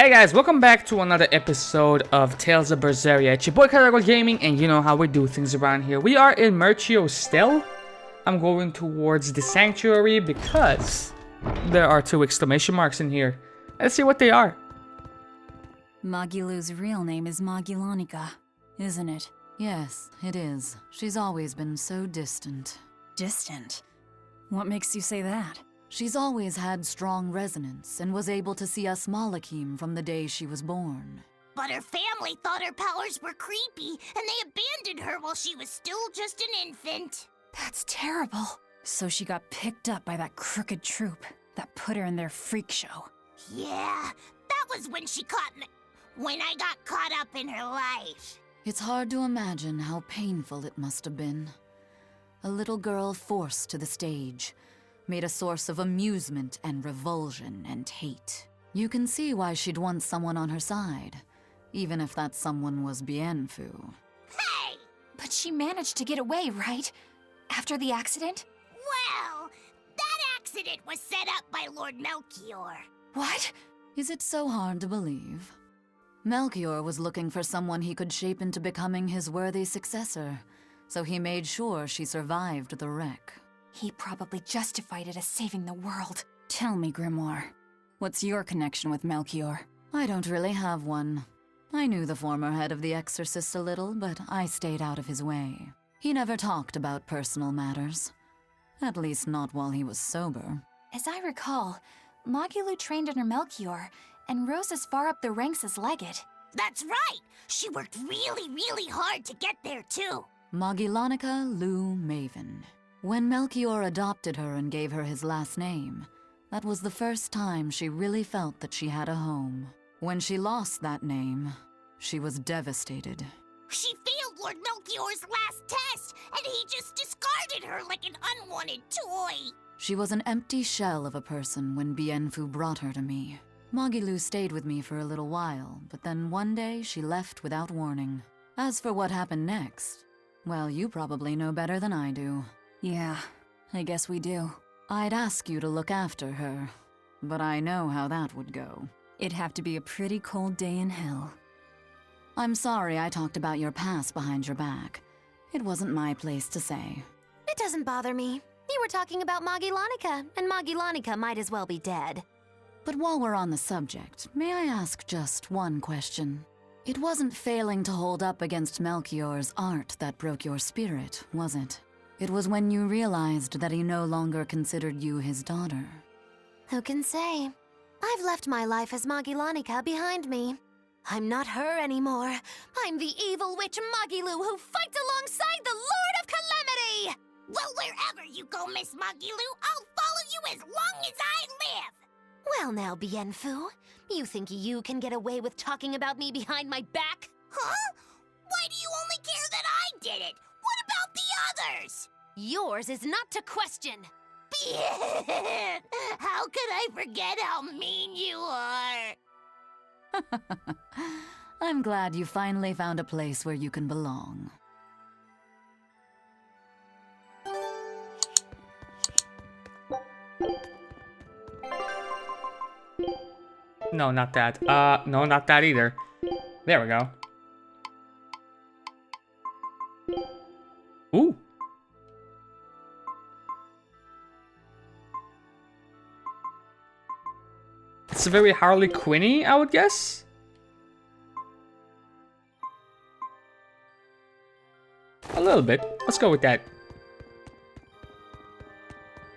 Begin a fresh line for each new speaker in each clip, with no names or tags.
Hey guys, welcome back to another episode of Tales of Berseria. It's your boy Karagol Gaming, and you know how we do things around here. We are in Merchio still. I'm going towards the sanctuary because there are two exclamation marks in here. Let's see what they are.
Magilu's real name is Magilanica, isn't it?
Yes, it is. She's always been so distant.
Distant? What makes you say that?
She's always had strong resonance and was able to see us Malakim from the day she was born.
But her family thought her powers were creepy, and they abandoned her while she was still just an infant.
That's terrible. So she got picked up by that crooked troupe that put her in their freak show.
Yeah, that was when she caught me. When I got caught up in her life.
It's hard to imagine how painful it must have been. A little girl forced to the stage, made a source of amusement and revulsion and hate. You can see why she'd want someone on her side, even if that someone was Bienfu.
Hey!
But she managed to get away, right? After the accident?
Well, that accident was set up by Lord Melchior.
What?
Is it so hard to believe? Melchior was looking for someone he could shape into becoming his worthy successor, so he made sure she survived the wreck.
He probably justified it as saving the world. Tell me, Grimoire, what's your connection with Melchior?
I don't really have one. I knew the former head of the Exorcist a little, but I stayed out of his way. He never talked about personal matters. At least not while he was sober.
As I recall, Magilu trained under Melchior and rose as far up the ranks as Legate.
That's right! She worked really hard to get there, too.
Magilanica Lou Maven. When Melchior adopted her and gave her his last name, that was the first time she really felt that she had a home. When she lost that name, she was devastated.
She failed Lord Melchior's last test, and he just discarded her like an unwanted toy.
She was an empty shell of a person when Bienfu brought her to me. Magilu stayed with me for a little while, but then one day she left without warning. As for what happened next, well, you probably know better than I do.
Yeah, I guess we do.
I'd ask you to look after her, but I know how that would go.
It'd have to be a pretty cold day in hell.
I'm sorry I talked about your past behind your back. It wasn't my place to say.
It doesn't bother me. You were talking about Magilanica, and Magilanica might as well be dead.
But while we're on the subject, may I ask just one question? It wasn't failing to hold up against Melchior's art that broke your spirit, was it? It was when you realized that he no longer considered you his daughter.
Who can say? I've left my life as Magilanica behind me. I'm not her anymore. I'm the evil witch Magilu who fights alongside the Lord of Calamity!
Well, wherever you go, Miss Magilu, I'll follow you as long as I live!
Well now, Bienfu, you think you can get away with talking about me behind my back?
Huh? Why do you only care that I did it? What about the others?
Yours is not to question.
How could I forget how mean you are?
I'm glad you finally found a place where you can belong.
No, not that. No, not that either. There we go. Ooh. It's very Harley Quinn-y, I would guess. A little bit. Let's go with that.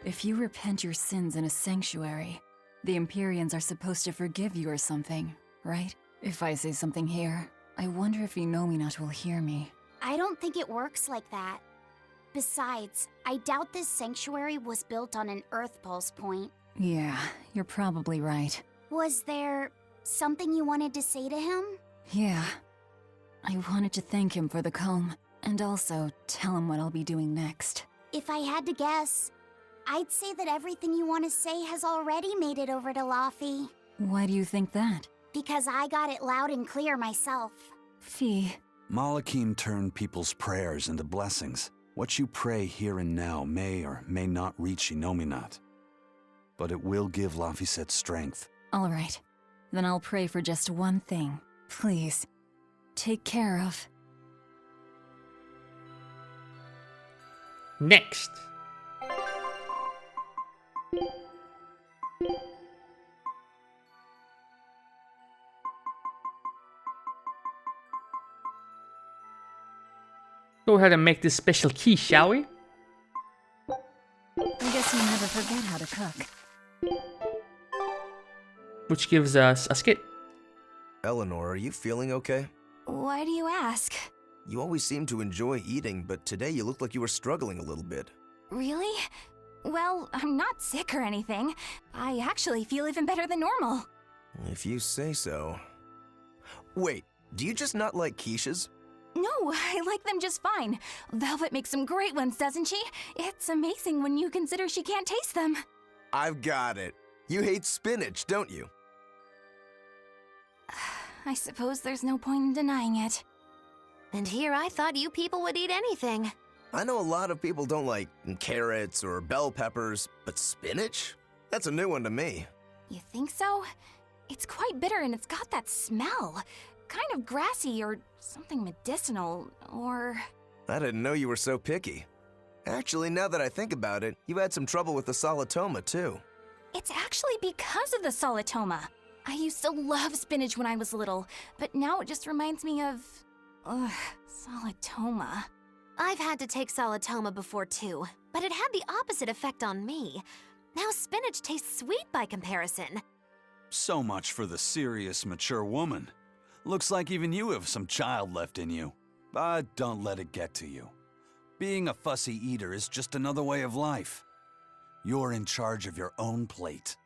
If you repent your sins in a sanctuary, the Empyreans are supposed to forgive you or something, right? If I say something here, I wonder if Inominat will hear me.
I don't think it works like that. Besides, I doubt this sanctuary was built on an Earth Pulse point.
Yeah, you're probably right.
Was there something you wanted to say to him?
Yeah. I wanted to thank him for the comb, and also tell him what I'll be doing next.
If I had to guess, I'd say that everything you want to say has already made it over to Laffy.
Why do you think that?
Because I got it loud and clear myself.
Fee.
Malakim turned people's prayers into blessings. What you pray here and now may or may not reach Inominat. But it will give Laphicet strength.
All right. Then I'll pray for just one thing. Please, take care of...
Next. Go ahead and make this special key, shall we?
I guess you never forget how to cook.
Which gives us a skit.
Eleanor, are you feeling okay?
Why do you ask?
You always seem to enjoy eating, but today you look like you were struggling a little bit.
Really? Well, I'm not sick or anything. I actually feel even better than normal.
If you say so. Wait, do you just not like quiches?
No, I like them just fine. Velvet makes some great ones, doesn't she? It's amazing when you consider she can't taste them.
I've got it. You hate spinach, don't you?
I suppose there's no point in denying it.
And here I thought you people would eat anything.
I know a lot of people don't like carrots or bell peppers, but spinach? That's a new one to me.
You think so? It's quite bitter and it's got that smell. Kind of grassy or something medicinal, or...
I didn't know you were so picky. Actually, now that I think about it, you had some trouble with the solitoma, too.
It's actually because of the solitoma. I used to love spinach when I was little, but now it just reminds me of... solitoma.
I've had to take solitoma before too, but it had the opposite effect on me. Now spinach tastes sweet by comparison.
So much for the serious, mature woman. Looks like even you have some child left in you. But don't let it get to you. Being a fussy eater is just another way of life. You're in charge of your own plate.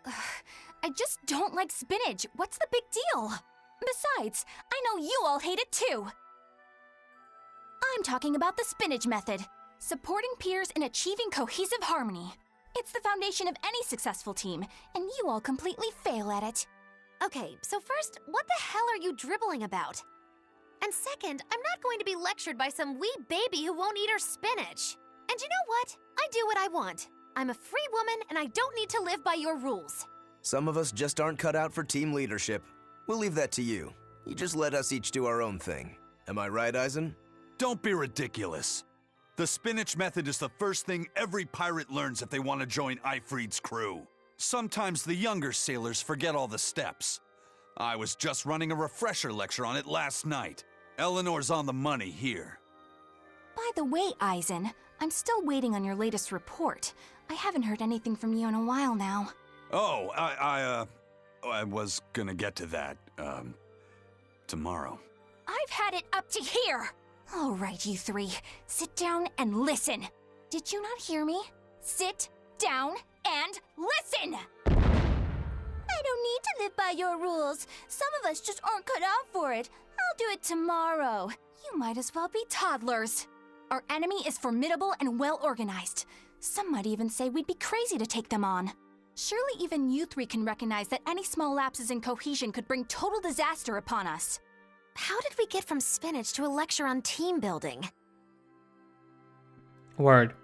I just don't like spinach. What's the big deal? Besides, I know you all hate it too. I'm talking about the spinach method. Supporting peers in achieving cohesive harmony. It's the foundation of any successful team, and you all completely fail at it.
Okay, so first, what the hell are you dribbling about? And second, I'm not going to be lectured by some wee baby who won't eat her spinach. And you know what? I do what I want. I'm a free woman, and I don't need to live by your rules.
Some of us just aren't cut out for team leadership. We'll leave that to you. You just let us each do our own thing. Am I right, Eisen?
Don't be ridiculous. The spinach method is the first thing every pirate learns if they want to join Ifrid's crew. Sometimes the younger sailors forget all the steps. I was just running a refresher lecture on it last night. Eleanor's on the money here.
By the way, Eisen, I'm still waiting on your latest report. I haven't heard anything from you in a while now.
Oh, I was gonna get to that, tomorrow.
I've had it up to here! All right, you three, sit down and listen. Did you not hear me? Sit down and listen! I don't need to live by your rules. Some of us just aren't cut out for it. I'll do it tomorrow. You might as well be toddlers. Our enemy is formidable and well organized. Some might even say we'd be crazy to take them on. Surely even you three can recognize that any small lapses in cohesion could bring total disaster upon us.
How did we get from spinach to a lecture on team building?
Word.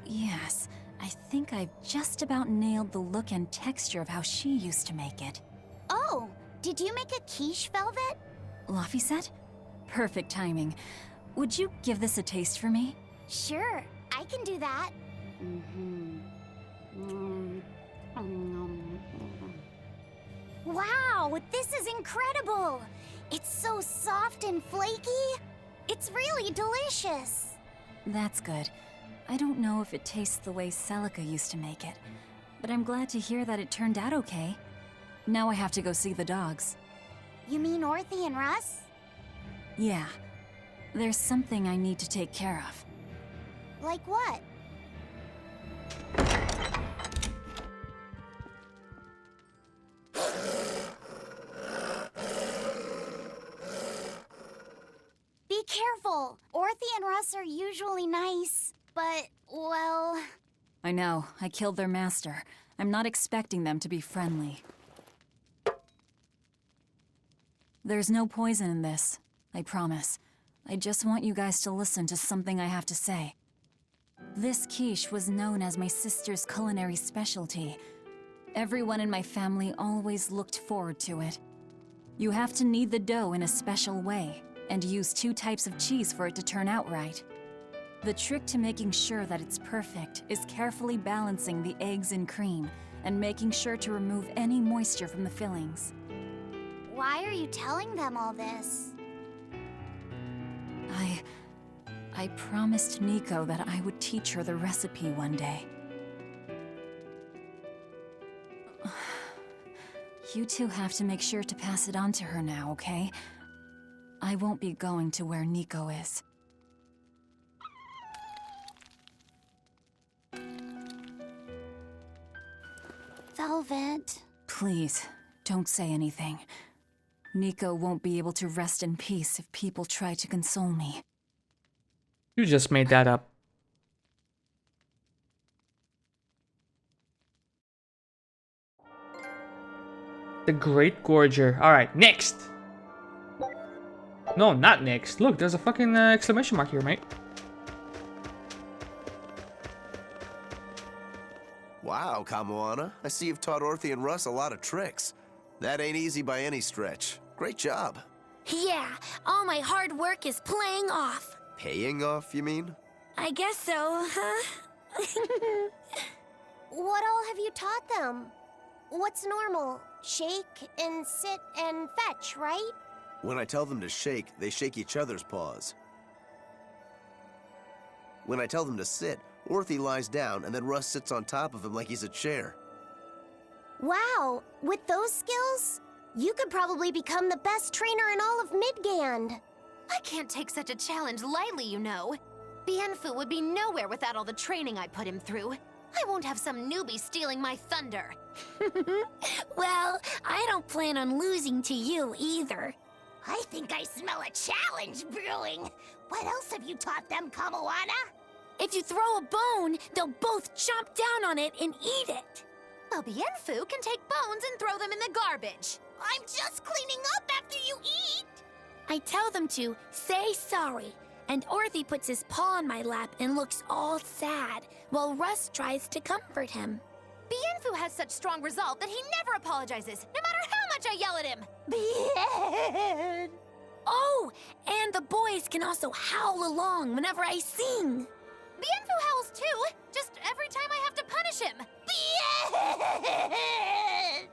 Yes, I think I've just about nailed the look and texture of how she used to make it.
Oh, did you make a quiche, Velvet?
Laffy said? Perfect timing. Would you give this a taste for me?
Sure, I can do that. Wow, this is incredible! It's so soft and flaky. It's really delicious.
That's good. I don't know if it tastes the way Celica used to make it, but I'm glad to hear that it turned out okay. Now I have to go see the dogs.
You mean Orthy and Russ?
Yeah. There's something I need to take care of.
Like what? Be careful! Orthy and Russ are usually nice, but, well...
I know, I killed their master. I'm not expecting them to be friendly. There's no poison in this, I promise. I just want you guys to listen to something I have to say. This quiche was known as my sister's culinary specialty. Everyone in my family always looked forward to it. You have to knead the dough in a special way, and use 2 types of cheese for it to turn out right. The trick to making sure that it's perfect is carefully balancing the eggs and cream, and making sure to remove any moisture from the fillings.
Why are you telling them all this?
I promised Nico that I would teach her the recipe one day. You two have to make sure to pass it on to her now, okay? I won't be going to where Nico is.
Velvet.
Please, don't say anything. Nico won't be able to rest in peace if people try to console me.
You just made that up. The Great Gorger. Alright, next! No, not next. Look, there's a fucking exclamation mark here, mate.
Wow, Kamoana. I see you've taught Orthy and Russ a lot of tricks. That ain't easy by any stretch. Great job.
Yeah, all my hard work is playing off.
Paying off, you mean?
I guess so, huh? What all have you taught them? What's normal? Shake and sit and fetch, right?
When I tell them to shake, they shake each other's paws. When I tell them to sit, Orthy lies down and then Russ sits on top of him like he's a chair.
Wow, with those skills, you could probably become the best trainer in all of Midgand.
I can't take such a challenge lightly, you know. Bienfu would be nowhere without all the training I put him through. I won't have some newbie stealing my thunder.
Well, I don't plan on losing to you either. I think I smell a challenge brewing. What else have you taught them, Kamoana? If you throw a bone, they'll both chomp down on it and eat it.
Well, Bienfu can take bones and throw them in the garbage.
I'm just cleaning up after you eat. I tell them to say sorry, and Orthy puts his paw on my lap and looks all sad, while Russ tries to comfort him.
Bienfu has such strong resolve that he never apologizes, no matter how much I yell at him.
Bien. Oh, and the boys can also howl along whenever I sing.
Bienfu howls too, just every time I have to punish him.
Bien.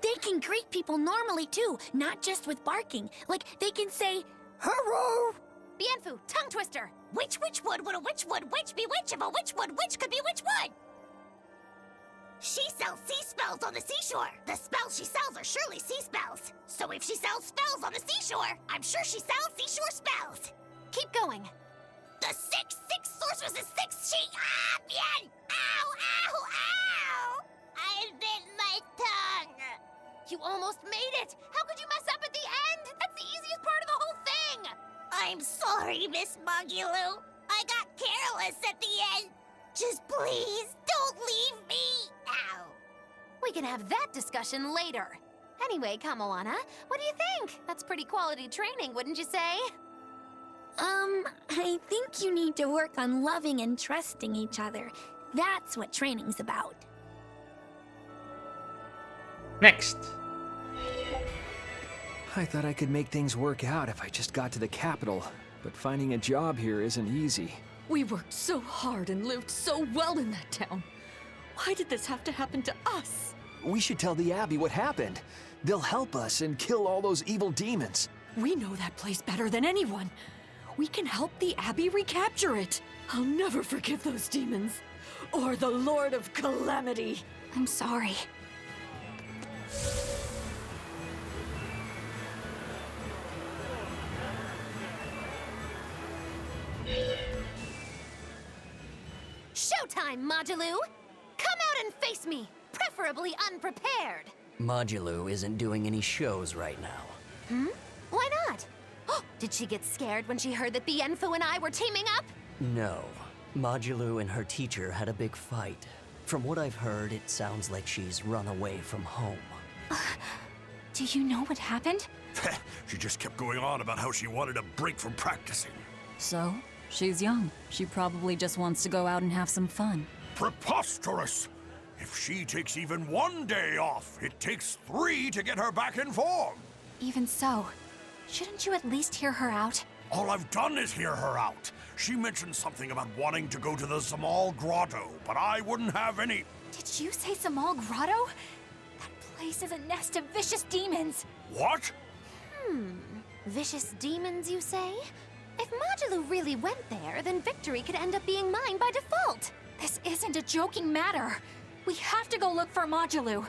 They can greet people normally too, not just with barking. Like, they can say, hello.
Bienfu, tongue twister.
Which would a witch would which be which if a witch would which could be which would? She sells sea spells on the seashore. The spells she sells are surely sea spells. So if she sells spells on the seashore, I'm sure she sells seashore spells.
Keep going.
The six sorceresses, bien! Ow, ow, ow! I bit my tongue.
You almost made it. How could you mess up at the end? That's the easiest part of the whole thing.
I'm sorry, Miss Moggy-Loo. I got careless at the end. Just please, don't leave me. Ow.
We can have that discussion later. Anyway, Kamoana, what do you think? That's pretty quality training, wouldn't you say?
I think you need to work on loving and trusting each other. That's what training's about.
Next.
I thought I could make things work out if I just got to the capital, but finding a job here isn't easy.
We worked so hard and lived so well in that town. Why did this have to happen to us?
We should tell the Abbey what happened. They'll help us and kill all those evil demons.
We know that place better than anyone. We can help the Abbey recapture it. I'll never forgive those demons. Or the Lord of Calamity.
I'm sorry.
Showtime, Moduloo! Come out and face me, preferably unprepared.
Moduloo isn't doing any shows right now.
Why not? Did she get scared when she heard that Bienfu and I were teaming up?
No. Moduloo and her teacher had a big fight. From what I've heard, it sounds like she's run away from home.
Do you know what happened?
She just kept going on about how she wanted a break from practicing.
So, She's young. She probably just wants to go out and have some fun.
Preposterous! If she takes even 1 day off, it takes 3 to get her back in form.
Even so, shouldn't you at least hear her out?
All I've done is hear her out. She mentioned something about wanting to go to the Zamal Grotto, but I wouldn't have any...
Did you say Zamal Grotto? That place is a nest of vicious demons.
What?
Vicious demons, you say? If Magilou really went there, then victory could end up being mine by default.
This isn't a joking matter. We have to go look for Magilou.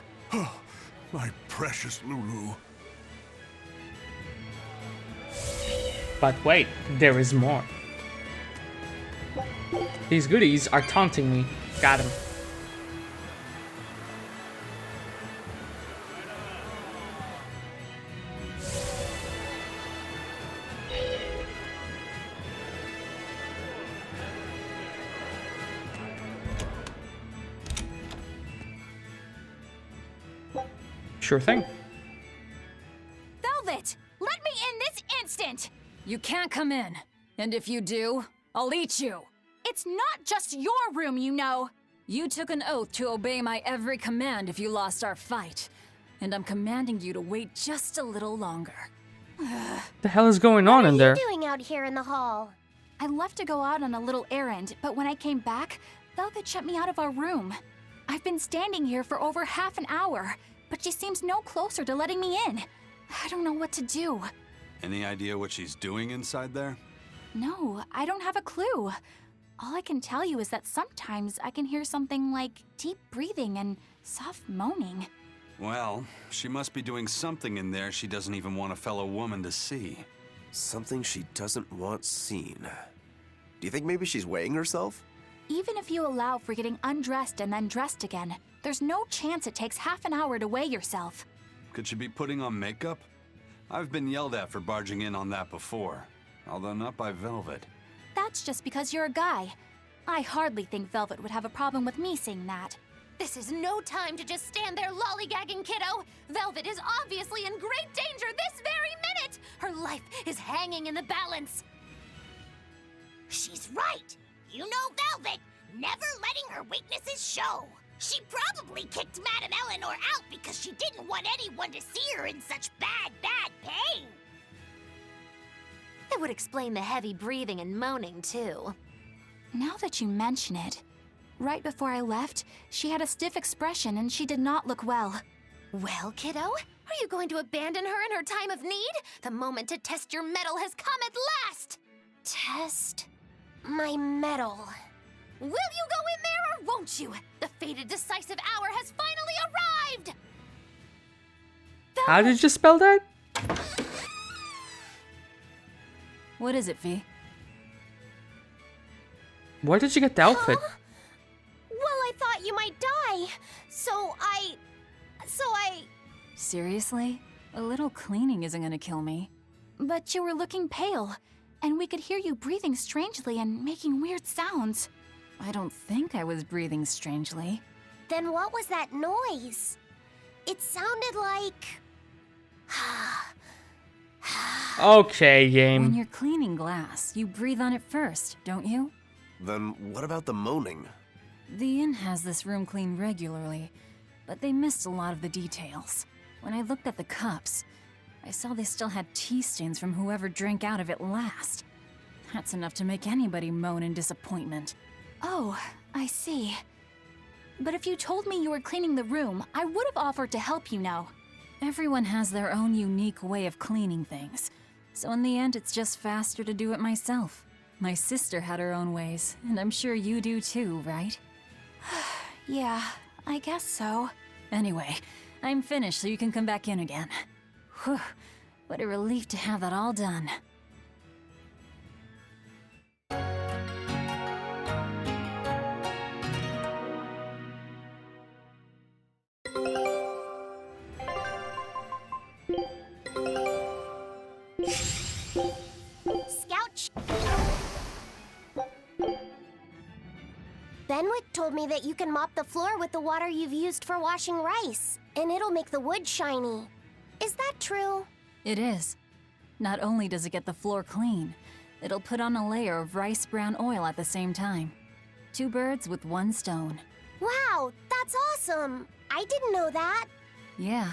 My precious Lulu.
But wait, there is more. These goodies are taunting me. Got him. Sure thing.
Velvet, let me in this instant!
You can't come in. And if you do, I'll eat you.
It's not just your room, you know.
You took an oath to obey my every command if you lost our fight. And I'm commanding you to wait just a little longer.
The hell is going on in there?
What are you doing out here in the hall?
I left to go out on a little errand, but when I came back, Velvet shut me out of our room. I've been standing here for over half an hour, but she seems no closer to letting me in. I don't know what to do.
Any idea what she's doing inside there?
No, I don't have a clue. All I can tell you is that sometimes I can hear something like deep breathing and soft moaning.
Well, she must be doing something in there she doesn't even want a fellow woman to see.
Something she doesn't want seen. Do you think maybe she's weighing herself?
Even if you allow for getting undressed and then dressed again, there's no chance it takes half an hour to weigh yourself.
Could she be putting on makeup? I've been yelled at for barging in on that before, although not by Velvet.
That's just because you're a guy. I hardly think Velvet would have a problem with me saying that.
This is no time to just stand there lollygagging, kiddo. Velvet is obviously in great danger this very minute. Her life is hanging in the balance.
She's right. You know Velvet, never letting her weaknesses show. She probably kicked Madame Eleanor out because she didn't want anyone to see her in such bad pain.
That would explain the heavy breathing and moaning, too.
Now that you mention it, right before I left, she had a stiff expression and she did not look well.
Well, kiddo, are you going to abandon her in her time of need? The moment to test your mettle has come at last!
Test my mettle.
Will you go in there or won't you? The fated decisive hour has finally arrived!
How did you spell that?
What is it, V?
Where did you get the outfit?
Well, I thought you might die, so I...
Seriously? A little cleaning isn't gonna kill me.
But you were looking pale, and we could hear you breathing strangely and making weird sounds.
I don't think I was breathing strangely.
Then what was that noise? It sounded like...
Okay,
When
game.
you're cleaning glass, you breathe on it first, don't you?
Then what about the moaning?
The inn has this room cleaned regularly, but they missed a lot of the details. When I looked at the cups, I saw they still had tea stains from whoever drank out of it last. That's enough to make anybody moan in disappointment.
Oh, I see. But if you told me you were cleaning the room, I would have offered to help you know.
Everyone has their own unique way of cleaning things, so in the end it's just faster to do it myself. My sister had her own ways, and I'm sure you do too, right?
Yeah, I guess so.
Anyway, I'm finished so you can come back in again. Whew, what a relief to have that all done.
Scout. Benwick told me that you can mop the floor with the water you've used for washing rice, and it'll make the wood shiny. Is that true?
It is. Not only does it get the floor clean, It'll put on a layer of rice brown oil at the same time. 2 birds with 1 stone.
Wow, that's awesome! I didn't know that.
Yeah,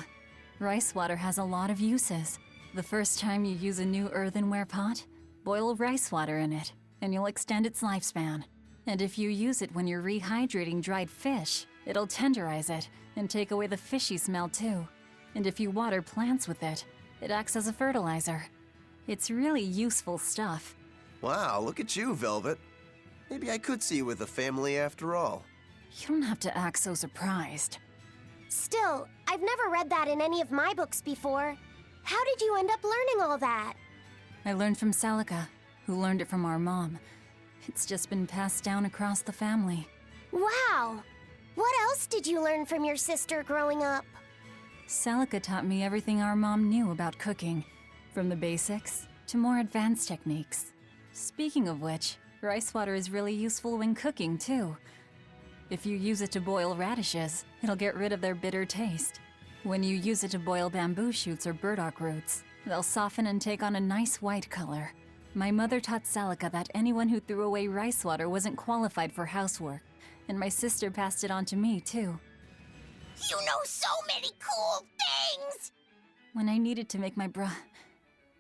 rice water has a lot of uses. The first time you use a new earthenware pot, boil rice water in it, and you'll extend its lifespan. And if you use it when you're rehydrating dried fish, it'll tenderize it and take away the fishy smell too. And if you water plants with it, it acts as a fertilizer. It's really useful stuff.
Wow, look at you, Velvet. Maybe I could see you with a family after all.
You don't have to act so surprised.
Still, I've never read that in any of my books before. How did you end up learning all that?
I learned from Celica, who learned it from our mom. It's just been passed down across the family.
Wow! What else did you learn from your sister growing up?
Celica taught me everything our mom knew about cooking, from the basics to more advanced techniques. Speaking of which, rice water is really useful when cooking too. If you use it to boil radishes, it'll get rid of their bitter taste. When you use it to boil bamboo shoots or burdock roots, they'll soften and take on a nice white color. My mother taught Celica that anyone who threw away rice water wasn't qualified for housework, and my sister passed it on to me too.
You know so many cool things!
When I needed to make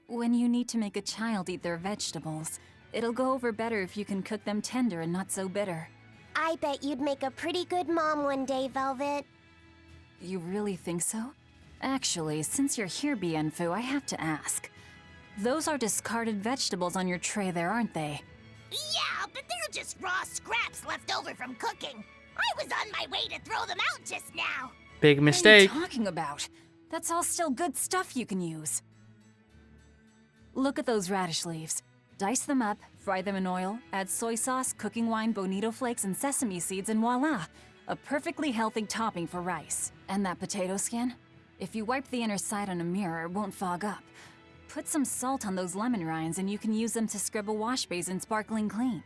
When you need to make a child eat their vegetables, it'll go over better if you can cook them tender and not so bitter.
I bet you'd make a pretty good mom one day, Velvet.
You really think so? Actually, since you're here, Bienfu, I have to ask. Those are discarded vegetables on your tray there, aren't they?
Yeah, but they're just raw scraps left over from cooking. I was on my way to throw them out just now.
Big mistake.
What are you talking about? That's all still good stuff you can use. Look at those radish leaves. Dice them up, fry them in oil, add soy sauce, cooking wine, bonito flakes, and sesame seeds, and voila! A perfectly healthy topping for rice. And that potato skin? If you wipe the inner side on a mirror, it won't fog up. Put some salt on those lemon rinds and you can use them to scrub a wash basin sparkling clean.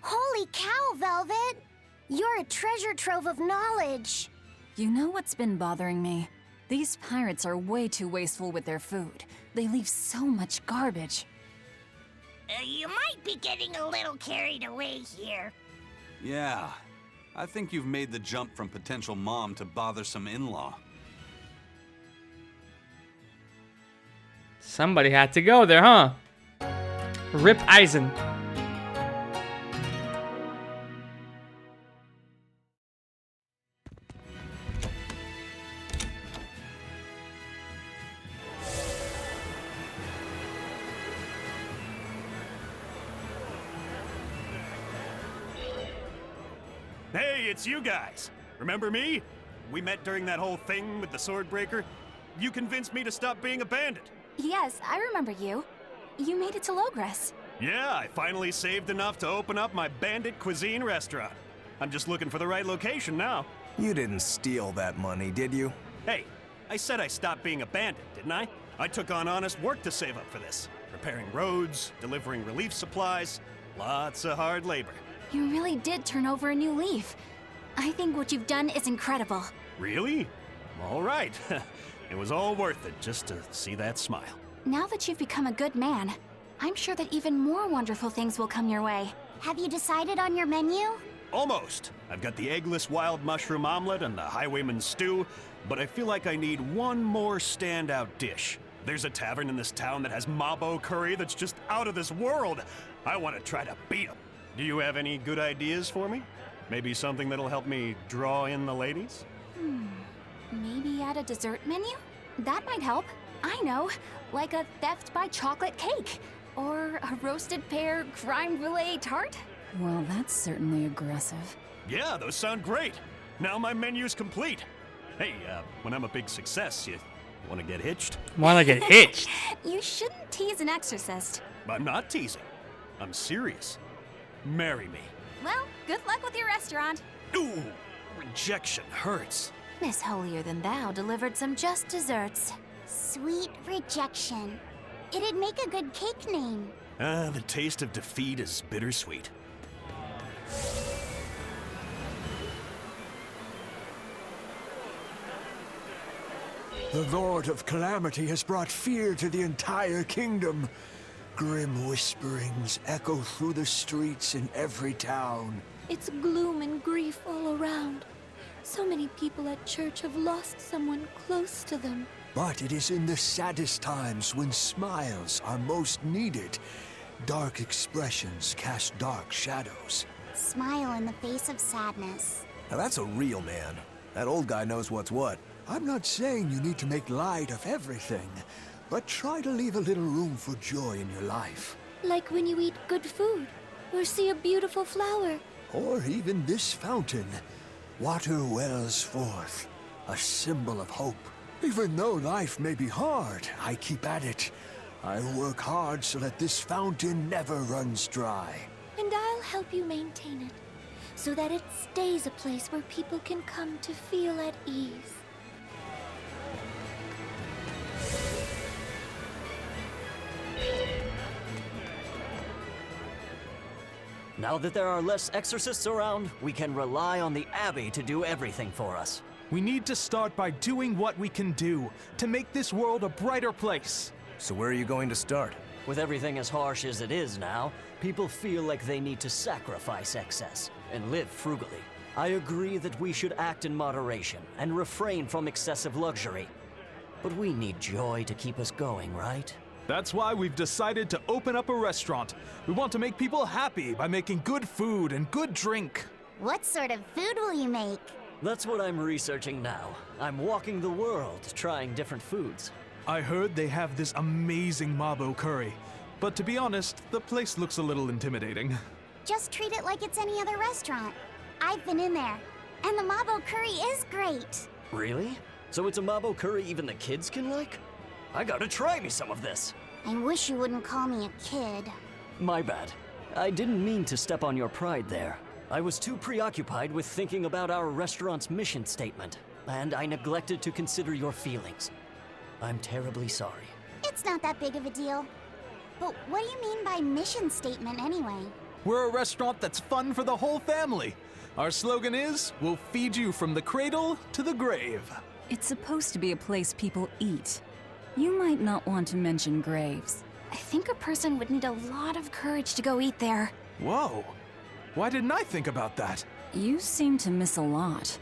Holy cow, Velvet! You're a treasure trove of knowledge.
You know what's been bothering me? These pirates are way too wasteful with their food. They leave so much garbage.
You might be getting a little carried away here.
Yeah, I think you've made the jump from potential mom to bothersome in-law.
Somebody had to go there, huh? Rip Eisen.
Hey, it's you guys. Remember me? We met during that whole thing with the Swordbreaker. You convinced me to stop being a bandit.
Yes, I remember you. You made it to Logres.
Yeah, I finally saved enough to open up my bandit cuisine restaurant. I'm just looking for the right location now.
You didn't steal that money, did you?
Hey, I said I stopped being a bandit, didn't I? I took on honest work to save up for this. Repairing roads, delivering relief supplies, lots of hard labor.
You really did turn over a new leaf. I think what you've done is incredible.
Really? All right. It was all worth it just to see that smile.
Now that you've become a good man, I'm sure that even more wonderful things will come your way.
Have you decided on your menu?
Almost. I've got the eggless wild mushroom omelet and the highwayman's stew, but I feel like I need one more standout dish. There's a tavern in this town that has mabo curry that's just out of this world. I want to try to beat them. Do you have any good ideas for me? Maybe something that'll help me draw in the ladies?
Maybe add a dessert menu? That might help. I know, like a theft by chocolate cake. Or a roasted pear crème brûlée tart?
Well, that's certainly aggressive.
Yeah, those sound great. Now my menu's complete. Hey, when I'm a big success, you want to get hitched?
Wanna get hitched?
You shouldn't tease an exorcist.
I'm not teasing. I'm serious. Marry me.
Well, good luck with your restaurant.
Ooh, rejection hurts.
Miss Holier Than Thou delivered some just desserts.
Sweet rejection. It'd make a good cake name.
The taste of defeat is bittersweet.
The Lord of Calamity has brought fear to the entire kingdom. Grim whisperings echo through the streets in every town.
It's gloom and grief all around. So many people at church have lost someone close to them.
But it is in the saddest times when smiles are most needed. Dark expressions cast dark shadows.
Smile in the face of sadness.
Now that's a real man. That old guy knows what's what.
I'm not saying you need to make light of everything, but try to leave a little room for joy in your life.
Like when you eat good food, or see a beautiful flower.
Or even this fountain. Water wells forth, a symbol of hope. Even though life may be hard, I keep at it. I work hard so that this fountain never runs dry.
And I'll help you maintain it, so that it stays a place where people can come to feel at ease.
Now that there are less exorcists around, we can rely on the Abbey to do everything for us.
We need to start by doing what we can do to make this world a brighter place.
So where are you going to start?
With everything as harsh as it is now, people feel like they need to sacrifice excess and live frugally. I agree that we should act in moderation and refrain from excessive luxury. But we need joy to keep us going, right?
That's why we've decided to open up a restaurant. We want to make people happy by making good food and good drink.
What sort of food will you make?
That's what I'm researching now. I'm walking the world, trying different foods.
I heard they have this amazing Mabo curry. But to be honest, the place looks a little intimidating.
Just treat it like it's any other restaurant. I've been in there, and the Mabo curry is great.
Really? So it's a Mabo curry even the kids can like? I gotta try me some of this.
I wish you wouldn't call me a kid.
My bad. I didn't mean to step on your pride there. I was too preoccupied with thinking about our restaurant's mission statement, and I neglected to consider your feelings. I'm terribly sorry.
It's not that big of a deal. But what do you mean by mission statement anyway?
We're a restaurant that's fun for the whole family. Our slogan is, we'll feed you from the cradle to the grave.
It's supposed to be a place people eat. You might not want to mention graves.
I think a person would need a lot of courage to go eat there.
Whoa. Why didn't I think about that?
You seem to miss a lot.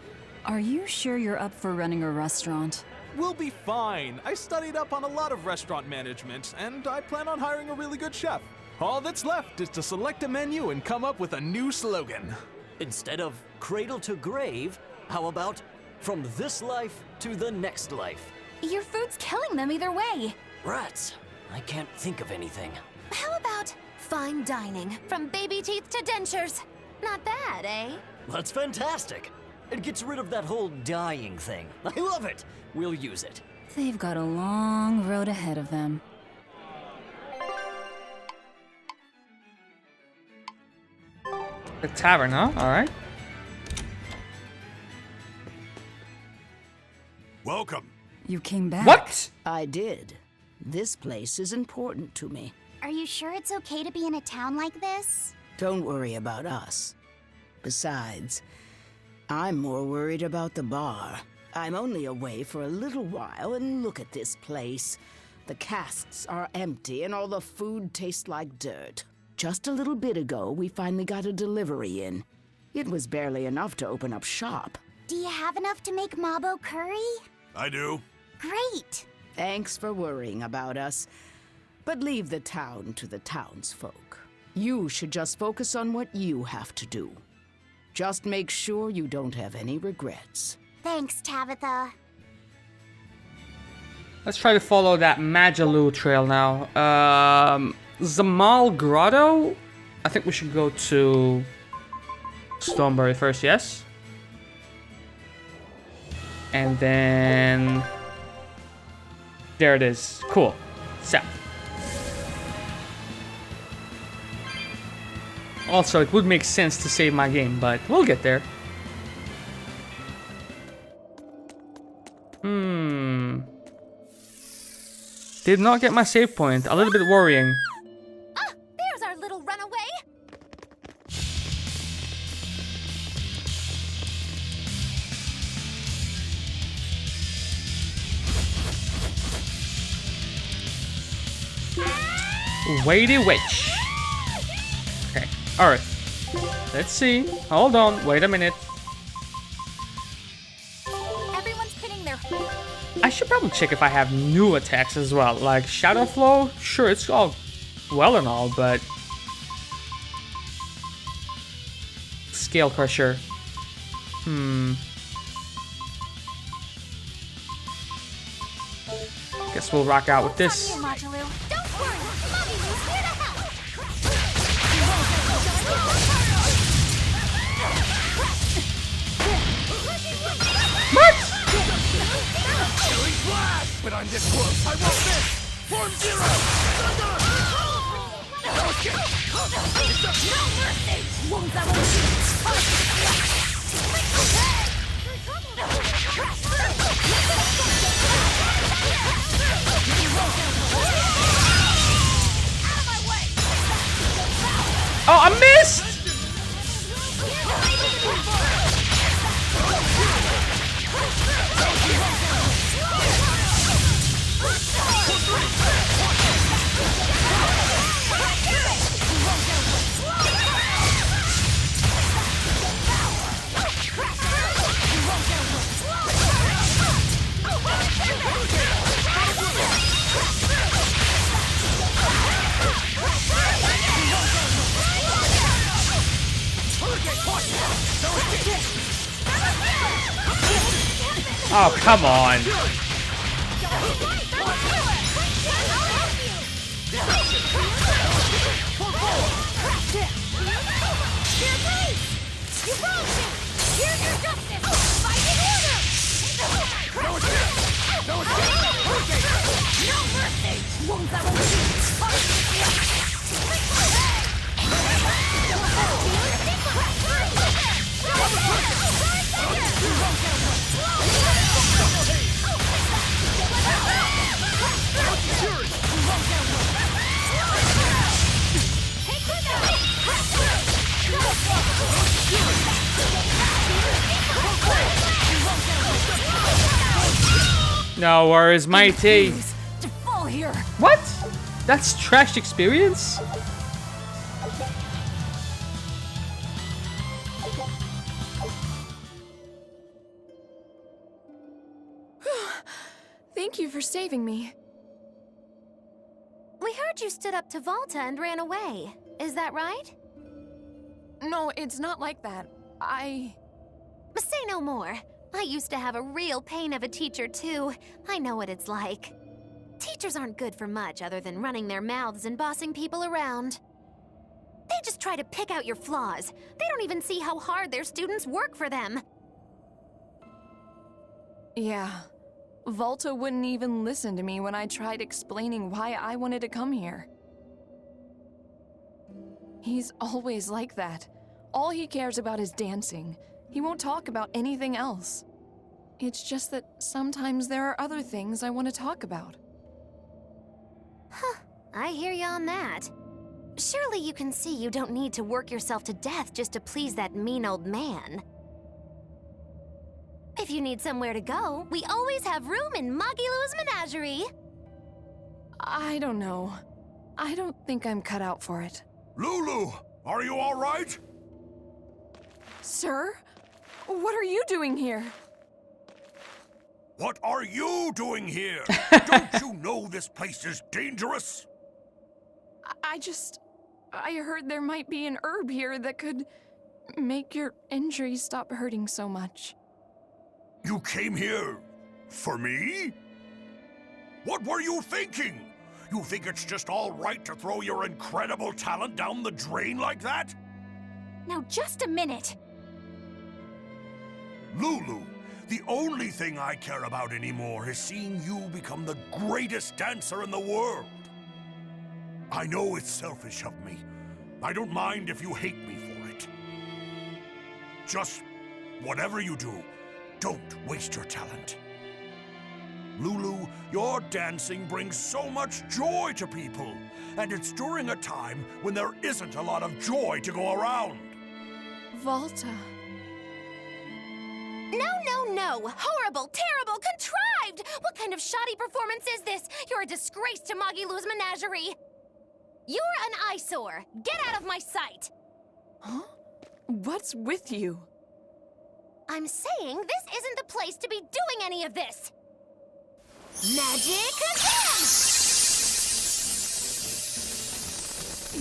Are you sure you're up for running a restaurant?
We'll be fine. I studied up on a lot of restaurant management, and I plan on hiring a really good chef. All that's left is to select a menu and come up with a new slogan.
Instead of cradle to grave, how about from this life to the next life?
Your food's killing them either way.
Rats. I can't think of anything.
How about fine dining, from baby teeth to dentures? Not bad, eh?
That's fantastic. It gets rid of that whole dying thing. I love it. We'll use it.
They've got a long road ahead of them.
The tavern, huh? Alright.
Welcome.
You came back.
What?
I did. This place is important to me.
Are you sure it's okay to be in a town like this?
Don't worry about us. Besides, I'm more worried about the bar. I'm only away for a little while, and look at this place. The casks are empty, and all the food tastes like dirt. Just a little bit ago, we finally got a delivery in. It was barely enough to open up shop.
Do you have enough to make Mabo curry?
I do.
Great!
Thanks for worrying about us. But leave the town to the townsfolk. You should just focus on what you have to do. Just make sure you don't have any regrets.
Thanks, Tabitha.
Let's try to follow that Majaloo trail now. Zamal Grotto? I think we should go to Stoneberry first, yes? And then... there it is. Cool. South. Also, it would make sense to save my game, but we'll get there. Did not get my save point. A little bit worrying.
Ah, there's our little runaway.
Weighty Witch. Okay, Earth. Let's see. Hold on, wait a minute.
Everyone's pinning their...
I should probably check if I have new attacks as well. Like Shadow Flow, sure, it's all well and all, but... Scale Crusher. Guess we'll rock out with this.
Don't worry, Magilou's here to help.
What?
But I'm this close. I want this. Form Zero.
Oh, I missed! Oh, come on. No worries, matey.
To fall here.
What? That's trash experience?
Thank you for saving me.
We heard you stood up to Volta and ran away. Is that right?
No, it's not like that.
Say no more. I used to have a real pain of a teacher, too. I know what it's like. Teachers aren't good for much other than running their mouths and bossing people around. They just try to pick out your flaws. They don't even see how hard their students work for them.
Yeah. Volta wouldn't even listen to me when I tried explaining why I wanted to come here. He's always like that. All he cares about is dancing. He won't talk about anything else. It's just that sometimes there are other things I want to talk about.
Huh, I hear you on that. Surely you can see you don't need to work yourself to death just to please that mean old man. If you need somewhere to go, we always have room in Magilou's menagerie.
I don't know. I don't think I'm cut out for it.
Lulu, are you all right?
Sir? What are you doing here?
What are you doing here? Don't you know this place is dangerous?
I heard there might be an herb here that could make your injuries stop hurting so much.
You came here for me? What were you thinking? You think it's just all right to throw your incredible talent down the drain like that?
Now just a minute.
Lulu, the only thing I care about anymore is seeing you become the greatest dancer in the world. I know it's selfish of me. I don't mind if you hate me for it. Just whatever you do, don't waste your talent. Lulu, your dancing brings so much joy to people, and it's during a time when there isn't a lot of joy to go around.
Volta.
No! Horrible, terrible, contrived! What kind of shoddy performance is this? You're a disgrace to Magilou's menagerie!
You're an eyesore! Get out of my sight!
Huh? What's with you?
I'm saying this isn't the place to be doing any of this! Magic again!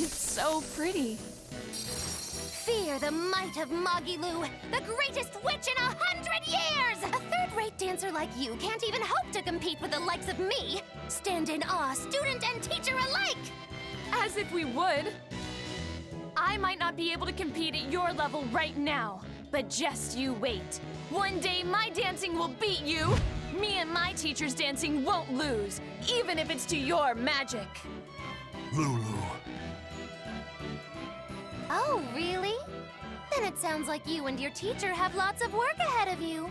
It's so pretty.
Fear the might of Magilu, the greatest witch in 100 years!
A third-rate dancer like you can't even hope to compete with the likes of me. Stand in awe, student and teacher alike.
As if we would. I might not be able to compete at your level right now, but just you wait. One day my dancing will beat you. Me and my teacher's dancing won't lose, even if it's to your magic.
Lulu.
Oh, really? Then it sounds like you and your teacher have lots of work ahead of you.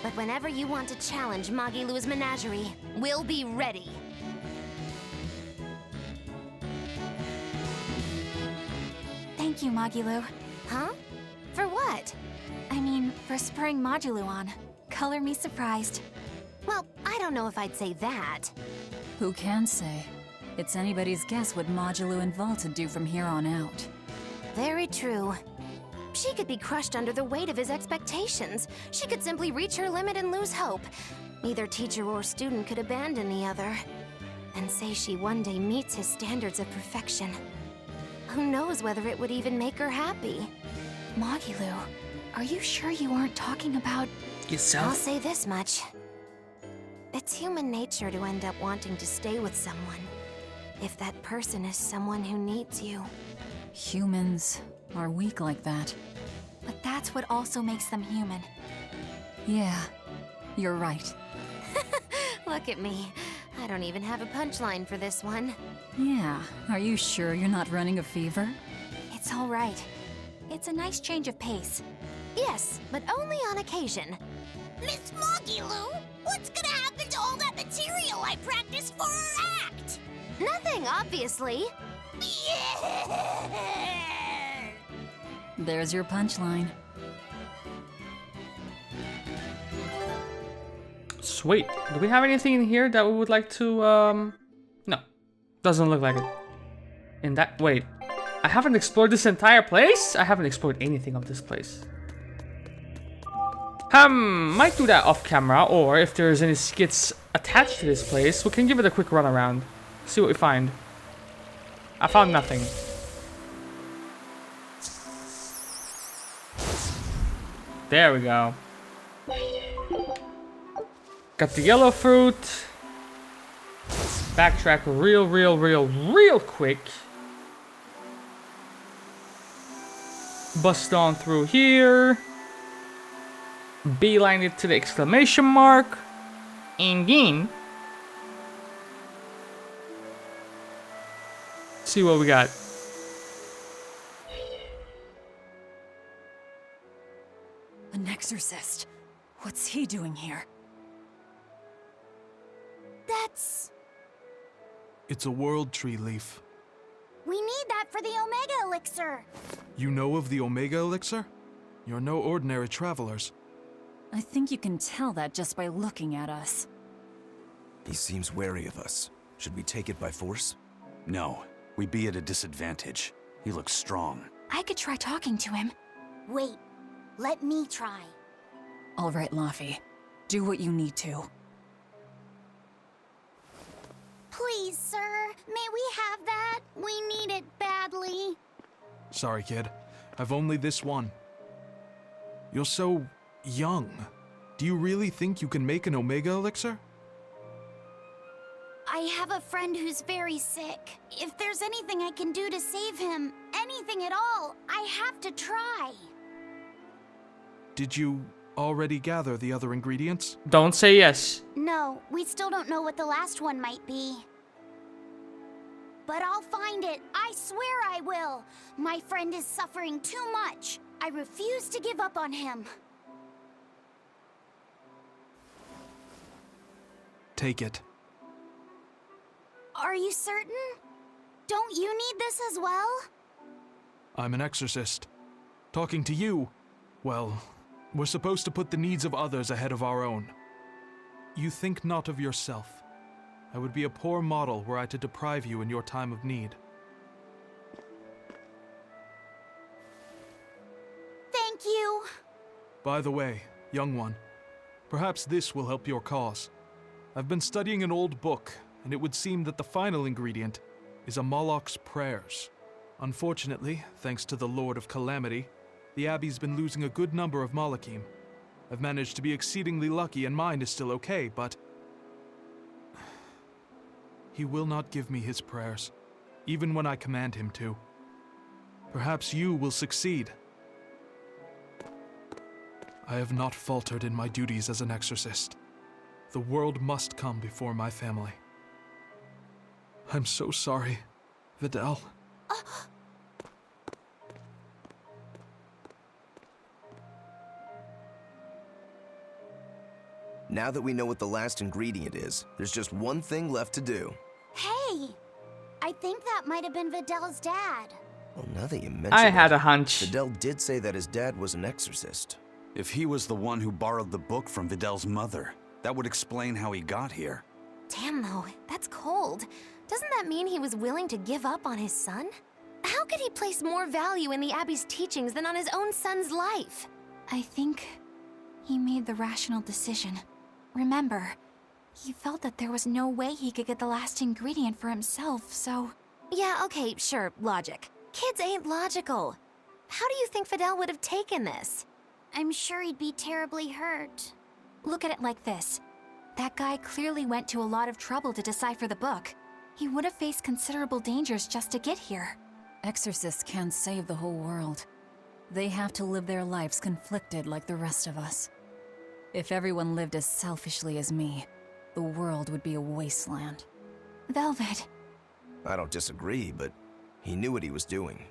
But whenever you want to challenge Magilu's menagerie, we'll be ready.
Thank you, Magilu.
Huh? For what?
I mean, for spurring Magilu on. Color me surprised.
Well, I don't know if I'd say that.
Who can say? It's anybody's guess what Modulu and Volta do from here on out.
Very true. She could be crushed under the weight of his expectations. She could simply reach her limit and lose hope. Neither teacher or student could abandon the other. And say she one day meets his standards of perfection. Who knows whether it would even make her happy?
Magilu, are you sure you aren't talking about...
Yourself?
I'll say this much. It's human nature to end up wanting to stay with someone, if that person is someone who needs you.
Humans are weak like that.
But that's what also makes them human.
Yeah, you're right.
Look at me. I don't even have a punchline for this one.
Yeah, are you sure you're not running a fever?
It's all right. It's a nice change of pace.
Yes, but only on occasion.
Miss Magilu, what's gonna happen to all that material I practiced for our act?
Nothing, obviously.
There's your punchline.
Sweet. Do we have anything in here that we would like to, No. Doesn't look like it. In that... Wait. I haven't explored this entire place? I haven't explored anything of this place. Might do that off camera, or if there's any skits attached to this place, we can give it a quick run around. See what we find. I found nothing. There we go. Got the yellow fruit. Backtrack real quick. Bust on through here. Beeline it to the exclamation mark. And then see what we got.
An exorcist. What's he doing here?
That's...
It's a world tree leaf.
We need that for the Omega Elixir.
You know of the Omega Elixir? You're no ordinary travelers.
I think you can tell that just by looking at us.
He seems wary of us. Should we take it by force?
No, we'd be at a disadvantage. He looks strong.
I could try talking to him.
Wait, let me try.
All right, Laffy. Do what you need to.
Please, sir, may we have that? We need it badly.
Sorry, kid. I've only this one. You're so young. Do you really think you can make an Omega Elixir?
I have a friend who's very sick. If there's anything I can do to save him, anything at all, I have to try.
Did you already gather the other ingredients?
Don't say yes.
No, we still don't know what the last one might be. But I'll find it. I swear I will. My friend is suffering too much. I refuse to give up on him.
Take it.
Are you certain? Don't you need this as well?
I'm an exorcist. Talking to you, well, we're supposed to put the needs of others ahead of our own. You think not of yourself. I would be a poor model were I to deprive you in your time of need.
Thank you.
By the way, young one, perhaps this will help your cause. I've been studying an old book, and it would seem that the final ingredient is a Moloch's prayers. Unfortunately, thanks to the Lord of Calamity, the Abbey's been losing a good number of Malachim. I've managed to be exceedingly lucky and mine is still okay, but he will not give me his prayers, even when I command him to. Perhaps you will succeed. I have not faltered in my duties as an exorcist. The world must come before my family. I'm so sorry, Vidal.
Now that we know what the last ingredient is, there's just one thing left to do.
Hey, I think that might have been Vidal's dad.
Well, now that you mention
I had
it,
a hunch.
Vidal did say that his dad was an exorcist.
If he was the one who borrowed the book from Vidal's mother, that would explain how he got here.
Damn though, that's cold. Doesn't that mean he was willing to give up on his son? How could he place more value in the Abbey's teachings than on his own son's life?
I think he made the rational decision. Remember, he felt that there was no way he could get the last ingredient for himself, so...
Yeah, okay, sure, logic. Kids ain't logical. How do you think Vidal would have taken this?
I'm sure he'd be terribly hurt.
Look at it like this. That guy clearly went to a lot of trouble to decipher the book. He would have faced considerable dangers just to get here.
Exorcists can't save the whole world. They have to live their lives conflicted like the rest of us. If everyone lived as selfishly as me, the world would be a wasteland.
Velvet.
I don't disagree, but he knew what he was doing.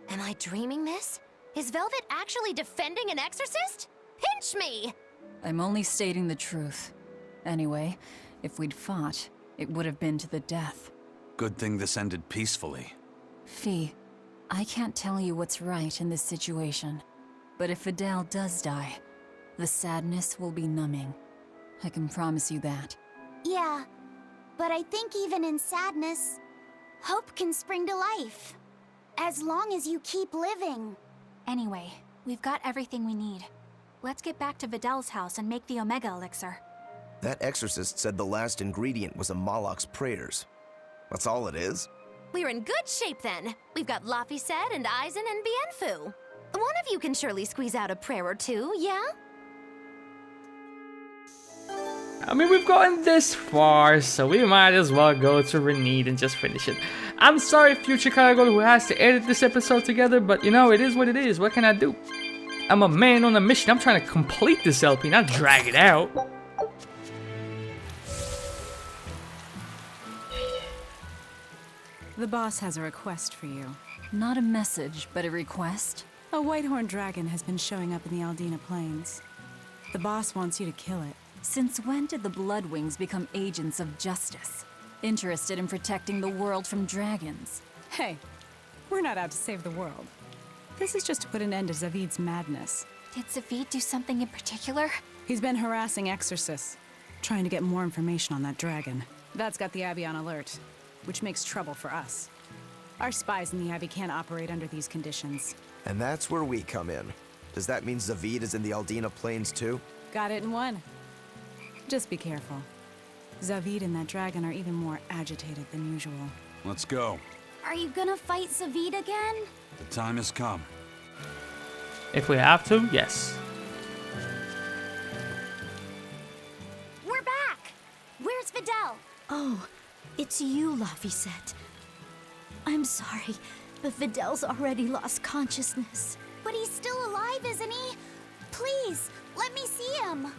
Am I dreaming this? Is Velvet actually defending an exorcist? Pinch me!
I'm only stating the truth. Anyway, if we'd fought, it would have been to the death.
Good thing this ended peacefully.
Fee, I can't tell you what's right in this situation, but if Vidal does die, the sadness will be numbing. I can promise you that.
Yeah, but I think even in sadness, hope can spring to life. As long as you keep living.
Anyway, we've got everything we need. Let's get back to Vidal's house and make the Omega Elixir.
That exorcist said the last ingredient was a Moloch's prayers. That's all it is?
We're in good shape then. We've got Laphicet and Eisen and Bienfu. One of you can surely squeeze out a prayer or two, yeah?
I mean, we've gotten this far, so we might as well go to Renede and just finish it. I'm sorry, future Karagol, who has to edit this episode together, but you know, it is what it is. What can I do? I'm a man on a mission. I'm trying to complete this LP, not drag it out.
The boss has a request for you.
Not a message, but a request.
A whitehorn dragon has been showing up in the Aldina Plains. The boss wants you to kill it.
Since when did the Bloodwings become agents of justice? Interested in protecting the world from dragons?
Hey, we're not out to save the world. This is just to put an end to Zavid's madness.
Did Zavid do something in particular?
He's been harassing exorcists, trying to get more information on that dragon. That's got the Abbey on alert, which makes trouble for us. Our spies in the Abbey can't operate under these conditions.
And that's where we come in. Does that mean Zavid is in the Aldina Plains too?
Got it in one. Just be careful. Zavid and that dragon are even more agitated than usual.
Let's go.
Are you gonna fight Zavid again?
The time has come.
If we have to, yes.
We're back! Where's Vidal?
Oh, it's you, Laphicet. I'm sorry, but Vidal's already lost consciousness.
But he's still alive, isn't he? Please, let me see him.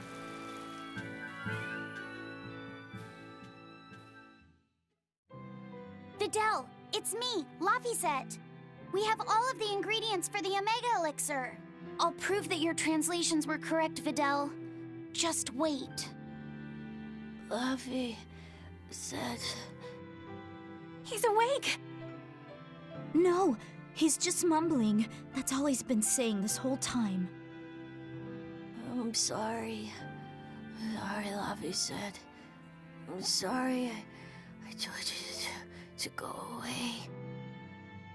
Vidal, it's me, Laphicet. We have all of the ingredients for the Omega Elixir. I'll prove that your translations were correct, Vidal. Just wait.
Laphicet.
He's awake!
No, he's just mumbling. That's all he's been saying this whole time. I'm sorry. Sorry, Laphicet. I'm sorry.
I told you to go away.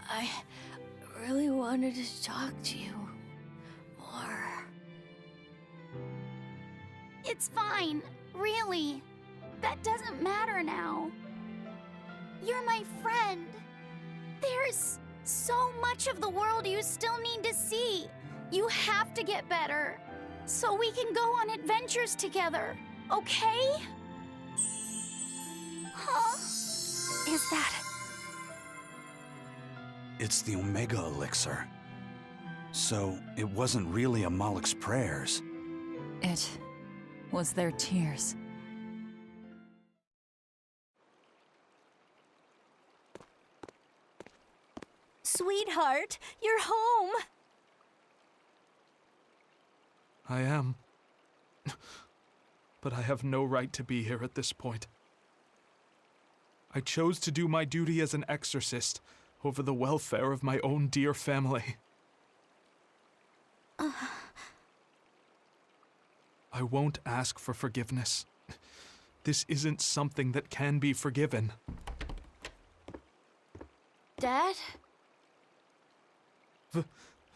I really wanted to talk to you more.
It's fine, really. That doesn't matter now. You're my friend. There's so much of the world you still need to see. You have to get better, so we can go on adventures together, okay? Huh? Is that...
It's the Omega Elixir. So, it wasn't really a Moloch's prayers.
It was their tears.
Sweetheart, you're home!
I am. But I have no right to be here at this point. I chose to do my duty as an exorcist over the welfare of my own dear family. I won't ask for forgiveness. This isn't something that can be forgiven.
Dad?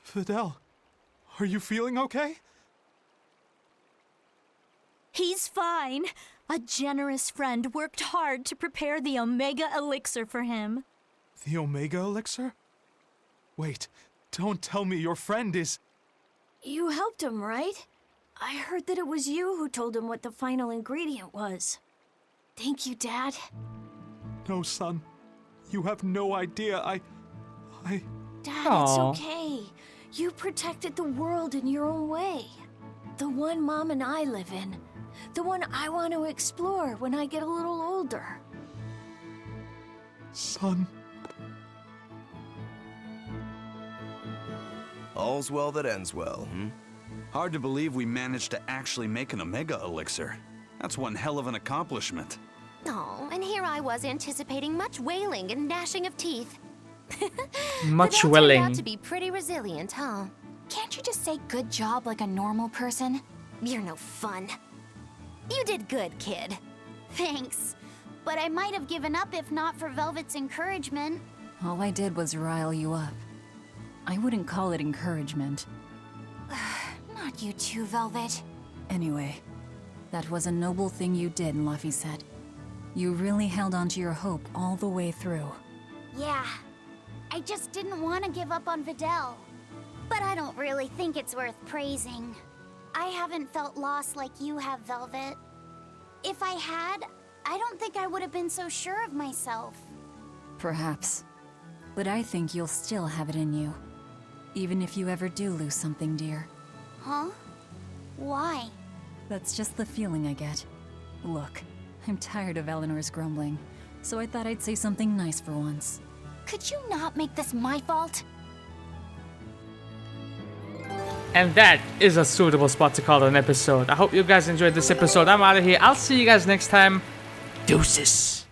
Fidel, are you feeling okay?
He's fine. A generous friend worked hard to prepare the Omega Elixir for him.
The Omega Elixir? Wait, don't tell me your friend is...
You helped him, right? I heard that it was you who told him what the final ingredient was. Thank you, Dad.
No, son. You have no idea. I...
Dad,
Aww.
it's okay. You protected the world in your own way. The one Mom and I live in. The one I want to explore when I get a little older.
Son.
All's well that ends well,
Hard to believe we managed to actually make an Omega Elixir. That's one hell of an accomplishment.
Oh, and here I was anticipating much wailing and gnashing of teeth.
Much
Fidel
willing.
turned out to be pretty resilient, huh?
Can't you just say good job like a normal person?
You're no fun. You did good, kid.
Thanks. But I might have given up if not for Velvet's encouragement.
All I did was rile you up. I wouldn't call it encouragement.
Not you too, Velvet.
Anyway, that was a noble thing you did, Luffy said. You really held on to your hope all the way through.
Yeah. I just didn't want to give up on Videl. But I don't really think it's worth praising. I haven't felt lost like you have, Velvet. If I had, I don't think I would have been so sure of myself.
Perhaps. But I think you'll still have it in you. Even if you ever do lose something dear.
Huh? Why?
That's just the feeling I get. Look, I'm tired of Eleanor's grumbling, so I thought I'd say something nice for once.
Could you not make this my fault?
And that is a suitable spot to call it an episode. I hope you guys enjoyed this episode. I'm out of here. I'll see you guys next time. Deuces.